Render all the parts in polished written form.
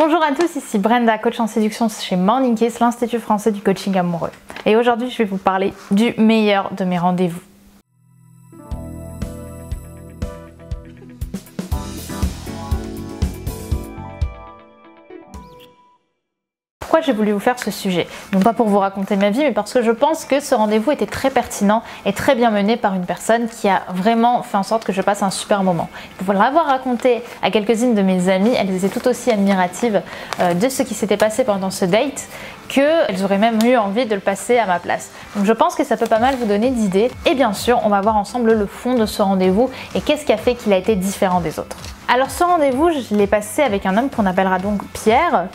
Bonjour à tous, ici Brenda, coach en séduction chez Morning Kiss, l'Institut français du coaching amoureux. Et aujourd'hui, je vais vous parler du meilleur de mes rendez-vous. Pourquoi j'ai voulu vous faire ce sujet? Non pas pour vous raconter ma vie, mais parce que je pense que ce rendez-vous était très pertinent et très bien mené par une personne qui a vraiment fait en sorte que je passe un super moment. Pour l'avoir raconté à quelques-unes de mes amies, elles étaient tout aussi admiratives de ce qui s'était passé pendant ce date qu'elles auraient même eu envie de le passer à ma place. Donc je pense que ça peut pas mal vous donner d'idées. Et bien sûr, on va voir ensemble le fond de ce rendez-vous et qu'est-ce qui a fait qu'il a été différent des autres. Alors ce rendez-vous, je l'ai passé avec un homme qu'on appellera donc Pierre.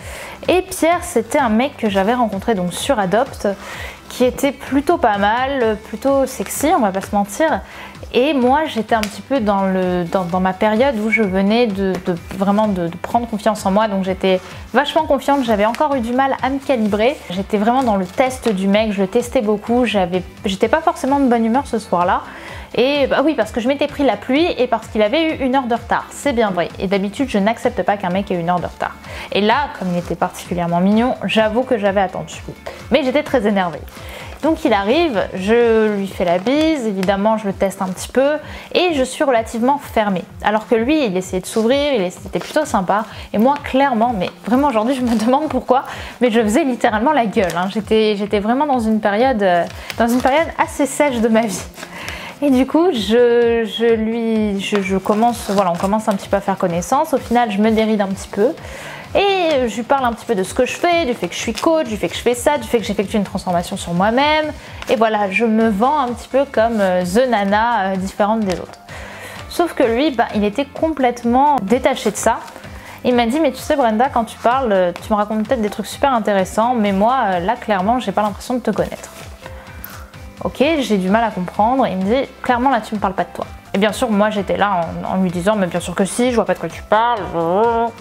Et Pierre, c'était un mec que j'avais rencontré donc sur Adopt, qui était plutôt pas mal, plutôt sexy, on va pas se mentir. Et moi, j'étais un petit peu dans ma période où je venais vraiment de prendre confiance en moi. Donc j'étais vachement confiante, j'avais encore eu du mal à me calibrer. J'étais vraiment dans le test du mec, je le testais beaucoup. J'étais pas forcément de bonne humeur ce soir-là. Et bah oui, parce que je m'étais pris la pluie et parce qu'il avait eu 1 heure de retard. C'est bien vrai. Et d'habitude, je n'accepte pas qu'un mec ait 1 heure de retard. Et là, comme il était particulièrement mignon, j'avoue que j'avais attendu. Mais j'étais très énervée. Donc il arrive, je lui fais la bise, évidemment je le teste un petit peu et je suis relativement fermée. Alors que lui, il essayait de s'ouvrir, il était plutôt sympa. Et moi, clairement, mais vraiment aujourd'hui je me demande pourquoi, mais je faisais littéralement la gueule. Hein. J'étais vraiment dans une période assez sèche de ma vie. Et du coup, on commence un petit peu à faire connaissance. Au final, je me déride un petit peu. Et je lui parle un petit peu de ce que je fais, du fait que je suis coach, du fait que je fais ça, du fait que j'effectue une transformation sur moi-même. Et voilà, je me vends un petit peu comme the nana différente des autres. Sauf que lui, il était complètement détaché de ça. Il m'a dit, mais tu sais Brenda, quand tu parles, tu me racontes peut-être des trucs super intéressants, mais moi, là, clairement, j'ai pas l'impression de te connaître. Ok, j'ai du mal à comprendre. Il me dit, clairement, là, tu me parles pas de toi. Et bien sûr, moi j'étais là en lui disant, mais bien sûr que si, je vois pas de quoi tu parles,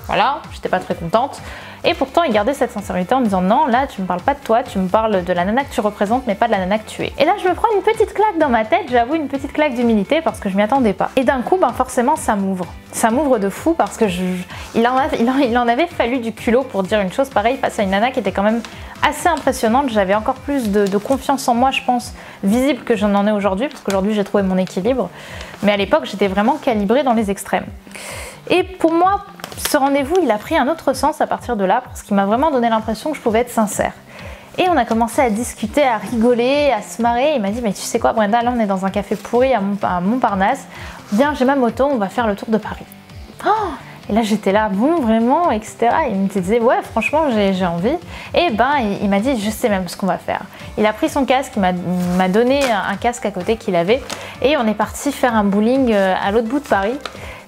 voilà, j'étais pas très contente. Et pourtant, il gardait cette sincérité en me disant, non, là, tu me parles pas de toi, tu me parles de la nana que tu représentes, mais pas de la nana que tu es. Et là, je me prends une petite claque dans ma tête, j'avoue, une petite claque d'humilité parce que je m'y attendais pas. Et d'un coup, forcément, ça m'ouvre. Ça m'ouvre de fou parce que il en avait fallu du culot pour dire une chose pareille face à une nana qui était quand même assez impressionnante. J'avais encore plus de confiance en moi, je pense, visible que j'en ai aujourd'hui, parce qu'aujourd'hui, j'ai trouvé mon équilibre. Mais à l'époque, j'étais vraiment calibrée dans les extrêmes. Et pour moi, ce rendez-vous, il a pris un autre sens à partir de là, parce qu'il m'a vraiment donné l'impression que je pouvais être sincère. Et on a commencé à discuter, à rigoler, à se marrer. Il m'a dit, mais tu sais quoi Brenda, là on est dans un café pourri à Montparnasse. Viens, j'ai ma moto, on va faire le tour de Paris. Oh, et là j'étais là, bon vraiment, etc. Et il me disait, ouais franchement j'ai envie. Et il m'a dit, je sais même ce qu'on va faire. Il a pris son casque, il m'a donné un casque à côté qu'il avait. Et on est parti faire un bowling à l'autre bout de Paris.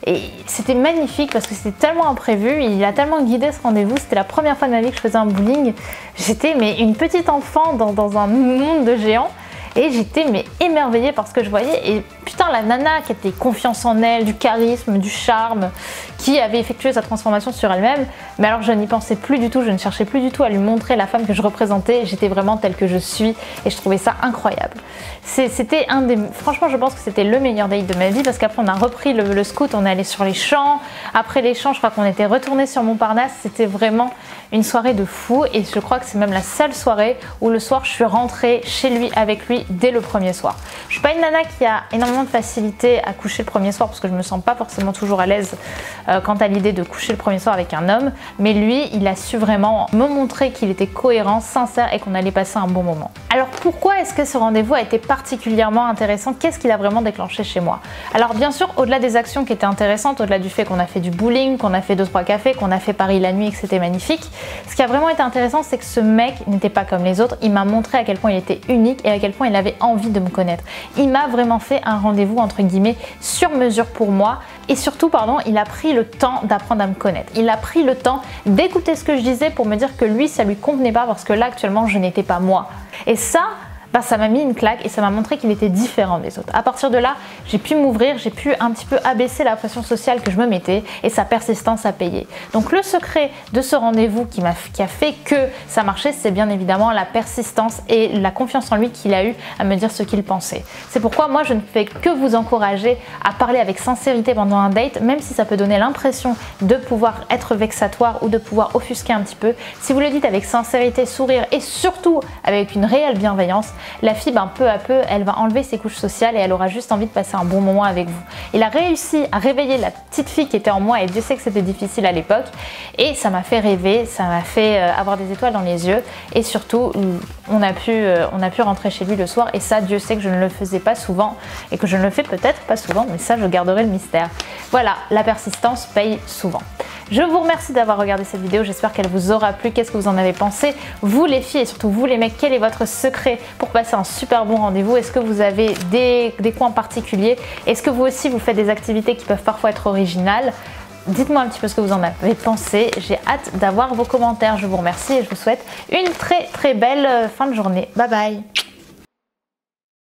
Et c'était magnifique parce que c'était tellement imprévu, il a tellement guidé ce rendez-vous, c'était la première fois de ma vie que je faisais un bowling. J'étais une petite enfant dans un monde de géants et j'étais émerveillée par ce que je voyais. Et putain, la nana qui avait confiance en elle, du charisme, du charme, qui avait effectué sa transformation sur elle-même, mais alors je n'y pensais plus du tout, je ne cherchais plus du tout à lui montrer la femme que je représentais, j'étais vraiment telle que je suis et je trouvais ça incroyable. C'était franchement je pense que c'était le meilleur date de ma vie parce qu'après on a repris le scoot, on est allé sur les champs, après les champs je crois qu'on était retourné sur Montparnasse, c'était vraiment une soirée de fou et je crois que c'est même la seule soirée où le soir je suis rentrée chez lui avec lui dès le premier soir. Je suis pas une nana qui a énormément de facilité à coucher le premier soir parce que je me sens pas forcément toujours à l'aise quant à l'idée de coucher le premier soir avec un homme, mais lui il a su vraiment me montrer qu'il était cohérent, sincère et qu'on allait passer un bon moment. Alors pourquoi est-ce que ce rendez-vous a été particulièrement intéressant? Qu'est-ce qu'il a vraiment déclenché chez moi? Alors bien sûr, au-delà des actions qui étaient intéressantes, au-delà du fait qu'on a fait du bowling, qu'on a fait 2-3 cafés, qu'on a fait Paris la nuit et que c'était magnifique, ce qui a vraiment été intéressant c'est que ce mec n'était pas comme les autres, il m'a montré à quel point il était unique et à quel point il avait envie de me connaître. Il m'a vraiment fait un rendez-vous entre guillemets sur mesure pour moi et surtout il a pris le temps d'apprendre à me connaître. Il a pris le temps d'écouter ce que je disais pour me dire que lui ça lui convenait pas parce que là actuellement je n'étais pas moi. Et ça, bah, ça m'a mis une claque et ça m'a montré qu'il était différent des autres. À partir de là, j'ai pu m'ouvrir, j'ai pu un petit peu abaisser la pression sociale que je me mettais et sa persistance a payé. Donc le secret de ce rendez-vous qui a fait que ça marchait, c'est bien évidemment la persistance et la confiance en lui qu'il a eu à me dire ce qu'il pensait. C'est pourquoi moi je ne fais que vous encourager à parler avec sincérité pendant un date, même si ça peut donner l'impression de pouvoir être vexatoire ou de pouvoir offusquer un petit peu. Si vous le dites avec sincérité, sourire et surtout avec une réelle bienveillance, la fille, ben, peu à peu, elle va enlever ses couches sociales et elle aura juste envie de passer un bon moment avec vous. Il a réussi à réveiller la petite fille qui était en moi et Dieu sait que c'était difficile à l'époque et ça m'a fait rêver, ça m'a fait avoir des étoiles dans les yeux et surtout on a pu rentrer chez lui le soir et ça Dieu sait que je ne le faisais pas souvent et que je ne le fais peut-être pas souvent, mais ça je garderai le mystère. Voilà, la persistance paye souvent. Je vous remercie d'avoir regardé cette vidéo, j'espère qu'elle vous aura plu. Qu'est-ce que vous en avez pensé? Vous les filles et surtout vous les mecs, quel est votre secret pour passer un super bon rendez-vous? Est-ce que vous avez des coins particuliers? Est-ce que vous aussi vous faites des activités qui peuvent parfois être originales? Dites-moi un petit peu ce que vous en avez pensé. J'ai hâte d'avoir vos commentaires. Je vous remercie et je vous souhaite une très belle fin de journée. Bye bye!